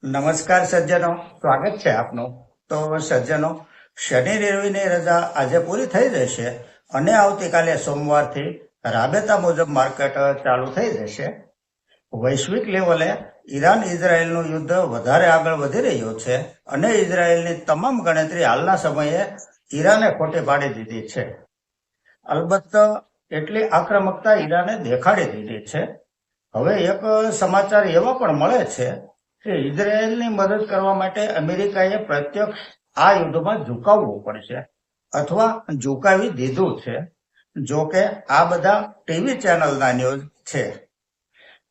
નમસ્કાર સજ્જનો, સ્વાગત છે આપનું. તો સજ્જનો, શનિ રવિની રજા આજે પૂરી થઈ જશે અને આવતીકાલે સોમવારથી રાબેતા મુજબ માર્કેટ ચાલુ થઈ જશે. વૈશ્વિક લેવલે ઈરાન ઇઝરાયલનું યુદ્ધ વધારે આગળ વધી રહ્યું છે અને ઇઝરાયલની તમામ ગણતરી હાલના સમયે ઈરાને ખોટી પાડી દીધી છે. અલબત્ત એટલી આક્રમકતા ઈરાને દેખાડી દીધી છે. હવે એક સમાચાર એવા પણ મળે છે કે ઇઝરાયેલની મદદ કરવા માટે અમેરિકાએ પ્રત્યક્ષ આ યુદ્ધમાં ઝુકાવવું પડશે અથવા ઝુકાવી દીધું છે. જો કે આ બધા ટીવી ચેનલના ન્યૂઝ છે,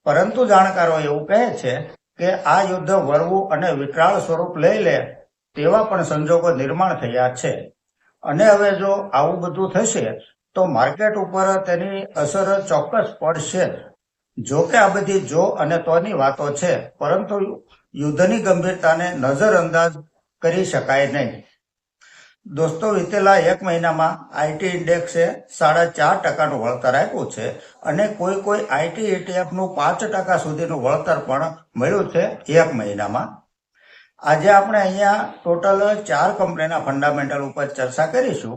પરંતુ જાણકારો એવું કહે છે કે આ યુદ્ધ વળવું અને વિકરાળ સ્વરૂપ લઈ લે તેવા પણ સંજોગો નિર્માણ થયા છે. અને હવે જો આવું બધું થશે તો માર્કેટ ઉપર તેની અસર ચોક્કસ પડશે. જો કે આ બધી જો અને તોની વાતો છે, પરંતુ યુદ્ધની ગંભીરતાને નજરઅંદાજ કરી શકાય નહીં. દોસ્તો, વિતેલા એક મહિનામાં આઈટી ઇન્ડેક્સે 4.5% વળતર આપ્યું છે અને કોઈ આઈટી ઇટીએફનું 5% સુધીનું વળતર પણ મળ્યું છે એક મહિનામાં. આજે આપણે અહીંયા ટોટલ 4 કંપનીના ફંડામેન્ટલ ઉપર ચર્ચા કરીશું.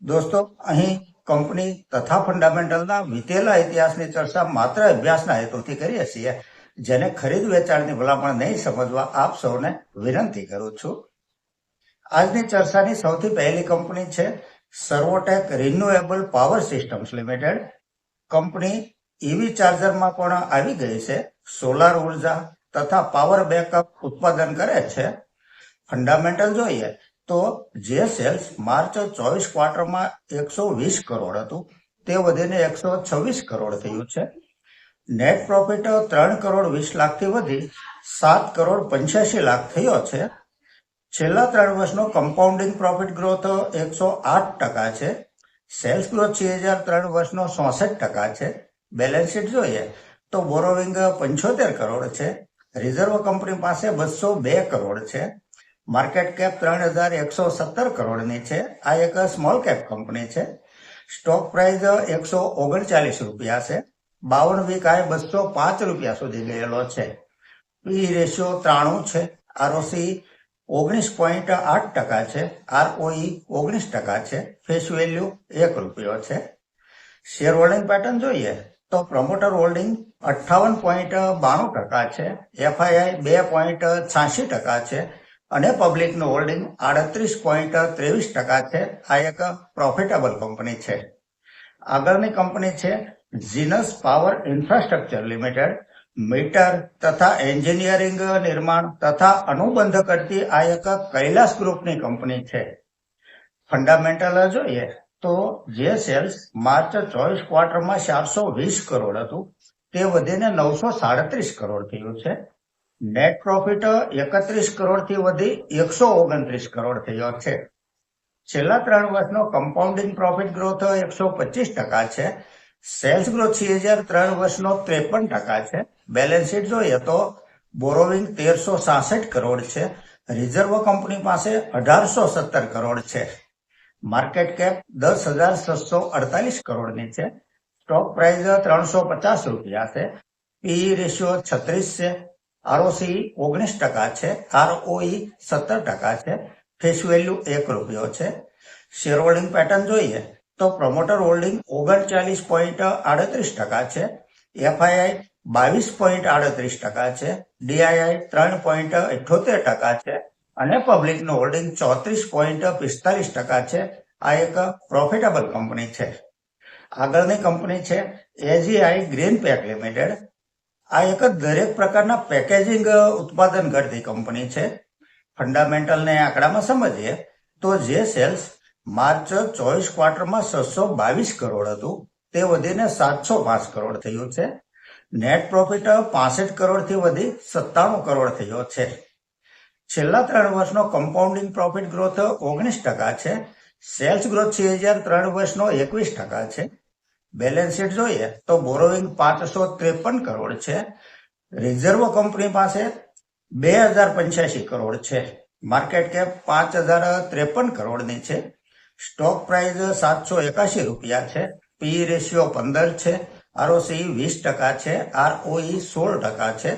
દોસ્તો, અહીં કંપની તથા ફંડામેન્ટલના વીતેલા ઇતિહાસની ચર્ચા માત્ર અભ્યાસના હેતુથી કરીએ છીએ, જેને ખરીદ વેચાણની ભલામણ નહીં સમજવા આપ સૌને વિનંતી કરું છું. આજની ચર્ચાની સૌથી પહેલી કંપની છે Servotech renewable power systems limited. Company EV ચાર્જરમાં પણ આવી ગઈ છે. સોલાર ઉર્જા તથા પાવર બેકઅપ ઉત્પાદન કરે છે. ફંડામેન્ટલ જોઈએ તો જે સેલ્સ માર્ચ 24 ક્વાર્ટરમાં 120 કરોડ હતું તે વધીને 126 કરોડ થયું છે. નેટ પ્રોફિટ 3 કરોડ 20 લાખથી વધી 7 કરોડ 85 લાખ થયો છે. છેલ્લા 3 વર્ષનો કમ્પાઉન્ડિંગ પ્રોફિટ ગ્રોથ 108% છે. સેલ્સ ગ્રોથ 3 વર્ષનો 66% છે. બેલેન્સ શીટ જોઈએ તો બોરોવિંગ 75 કરોડ છે. રિઝર્વ કંપની પાસે 202 કરોડ છે. માર્કેટ કેપ 3117 કરોડની છે. આ એક સ્મોલ કેપ કંપની છે. સ્ટોક પ્રાઇસ 139 રૂપિયા છે. 52 વીક હાઈ 205 રૂપિયા સુધી ગયેલો છે. પી રેશિયો 93 છે. આરઓસી 19.8% છે. આરઓઈ 19% છે. ફેસ વેલ્યુ 1 રૂપિયો છે. શેર હોલ્ડિંગ પેટર્ન જોઈએ તો પ્રમોટર હોલ્ડિંગ 58.92% છે. એફઆઈઆઈ 2.86% છે અને પબ્લિકનું હોલ્ડિંગ 38.23% છે. આ એક પ્રોફિટેબલ કંપની છે. આગળની કંપની છે ઝીનસ પાવર ઇન્ફ્રાસ્ટ્રક્ચર લિમિટેડ. મીટર તથા એન્જિનિયરિંગ નિર્માણ તથા અનુબંધ કરતી આ એક કૈલાસ ગ્રુપની કંપની છે. ફંડામેન્ટલ જોઈએ તો જે સેલ્સ માર્ચ 24 ક્વાર્ટરમાં 420 કરોડ હતું તે વધીને 937 કરોડ થયું છે. નેટ પ્રોફિટ 31 કરોડથી વધી 129 કરોડ થયો છે. છેલ્લા 3 વર્ષનો કમ્પાઉન્ડિંગ પ્રોફિટ ગ્રોથ 125% છે. સેલ્સ ગ્રોથ 3 વર્ષનો 53% છે. બેલેન્સ શીટ જોઈએ તો બોરોવિંગ 1366 કરોડ છે. રિઝર્વ કંપની પાસે 1817 કરોડ છે. માર્કેટ કેપ 10,648 કરોડની છે. સ્ટોક પ્રાઇસ 350 રૂપિયા છે. પીઈ રેશિયો 36 છે. આરઓસી 19% છે. આરઓઈ 17% છે. ફેસ વેલ્યુ 1 રૂપિયો છે. શેર હોલ્ડિંગ પેટર્ન જોઈએ તો પ્રમોટર હોલ્ડિંગ 39.38% છે. એફઆઈઆઈ 22.38% છે. ડીઆઈઆઈ 3.78% છે અને પબ્લિકનું હોલ્ડિંગ 34.45% છે. આ એક પ્રોફિટેબલ કંપની છે. આગળની કંપની છે એજીઆઈ ગ્રીન પેક લિમિટેડ. આ એક દરેક પ્રકારના પેકેજિંગ ઉત્પાદન કરતી કંપની છે. ફંડામેન્ટલને આંકડામાં સમજીએ તો જે સેલ્સ માર્ચ 24 ક્વાર્ટરમાં 622 કરોડ હતું તે વધીને 705 કરોડ થયું છે. નેટ પ્રોફિટ 65 કરોડથી વધી 97 કરોડ થયો છે. છેલ્લા 3 વર્ષનો કમ્પાઉન્ડિંગ પ્રોફિટ ગ્રોથ 19% છે. સેલ્સ ગ્રોથ 3 વર્ષનો 21% છે. બેલેન્સ શીટ જોઈએ તો બોરોવિંગ 553 કરોડ છે. રિઝર્વ કંપની પાસે 2085 કરોડ છે. માર્કેટ કેપ 5053 કરોડની છે. સ્ટોક પ્રાઇસ 781 રૂપિયા છે. પી રેશિયો 15 છે. આરઓસી 20% છે. આરઓઈ 16% છે.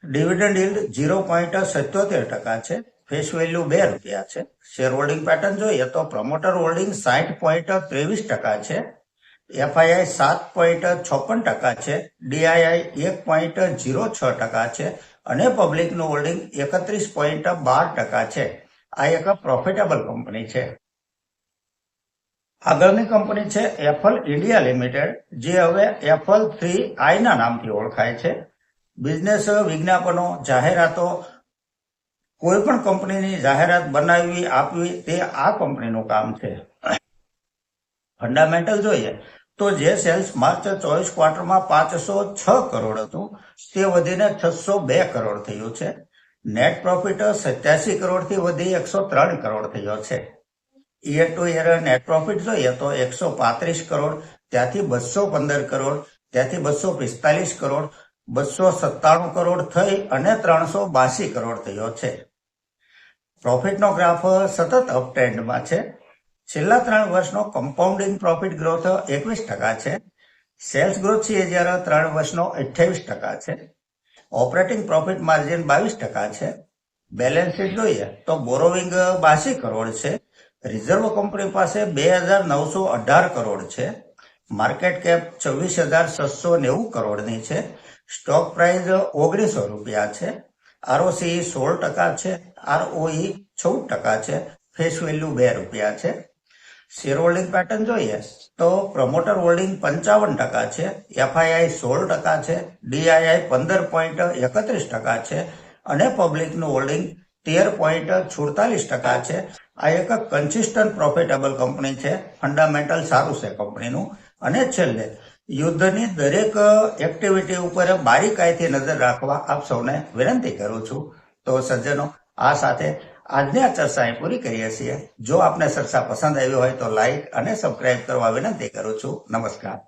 ડિવિડન્ડ yield 0.77% છે. ફેસ વેલ્યુ ₹2 છે. શેર હોલ્ડિંગ પેટર્ન જોઈએ તો પ્રમોટર હોલ્ડિંગ 60.23% છે. FII 7.56% છે. DII 1.06% છે અને પબ્લિકનું હોલ્ડિંગ 31.12% છે. આ એક પ્રોફિટેબલ કંપની છે. આગળની કંપની છે એપલ ઇન્ડિયા લિમિટેડ, જે હવે એપલ 3i ના નામથી ઓળખાય છે. બિઝનેસ વિજ્ઞાપનો, જાહેરાતો, કોઈ પણ કંપનીની જાહેરાત બનાવવી આપવી તે આ કંપનીનું કામ છે. ફંડામેન્ટલ જોઈએ તો જે સેલ્સ માર્ચ 24 ક્વાર્ટરમાં 506 કરોડ હતું તે વધીને 602 કરોડ થયું છે. નેટ પ્રોફિટ 87 કરોડથી વધી 103 કરોડ થયો છે. Year to year net profit જોઈએ તો 135 કરોડ, ત્યાંથી 215 કરોડ, ત્યાંથી 245 કરોડ, 297 કરોડ થઈ અને 382 કરોડ થયો છે. પ્રોફિટનો ગ્રાફ સતત અપટ્રેન્ડમાં છે. છેલ્લા 3 વર્ષનો કમ્પાઉન્ડિંગ પ્રોફિટ ગ્રોથ 21% છે. સેલ્સ ગ્રોથ CAGR 3 વર્ષનો 28% છે. ઓપરેટિંગ પ્રોફિટ માર્જિન 22% છે. બેલેન્સ શીટ જોઈએ તો બોરોવિંગ 82 કરોડ છે. રિઝર્વ કંપની પાસે 2,918 કરોડ છે. માર્કેટ કેપ 24,690 કરોડની છે. સ્ટોક પ્રાઇસ ₹19 છે. ROCE 16% છે. ROE 14% છે. ફેસ વેલ્યુ ₹2 છે. શેર હોલ્ડિંગ પેટર્ન જોઈએ તો પ્રમોટર હોલ્ડિંગ 55% છે. FII 16% છે. DII 15.31% છે અને પબ્લિકનું હોલ્ડિંગ 13.46% છે. આ એક કન્સિસ્ટન્ટ પ્રોફિટેબલ કંપની છે. ફંડામેન્ટલ સારું છે કંપનીનું. અને છેલ્લે યુદ્ધની દરેક એક્ટિવિટી ઉપર બારીકાઈથી નજર રાખવા આપ સૌને વિનંતી કરું છું. તો સજ્જનો, આ સાથે આજની આ ચર્ચા અહીં પૂરી કરીએ છીએ. જો આપને ચર્ચા પસંદ આવી હોય તો લાઈક અને સબસ્ક્રાઇબ કરવા વિનંતી કરું છું. નમસ્કાર.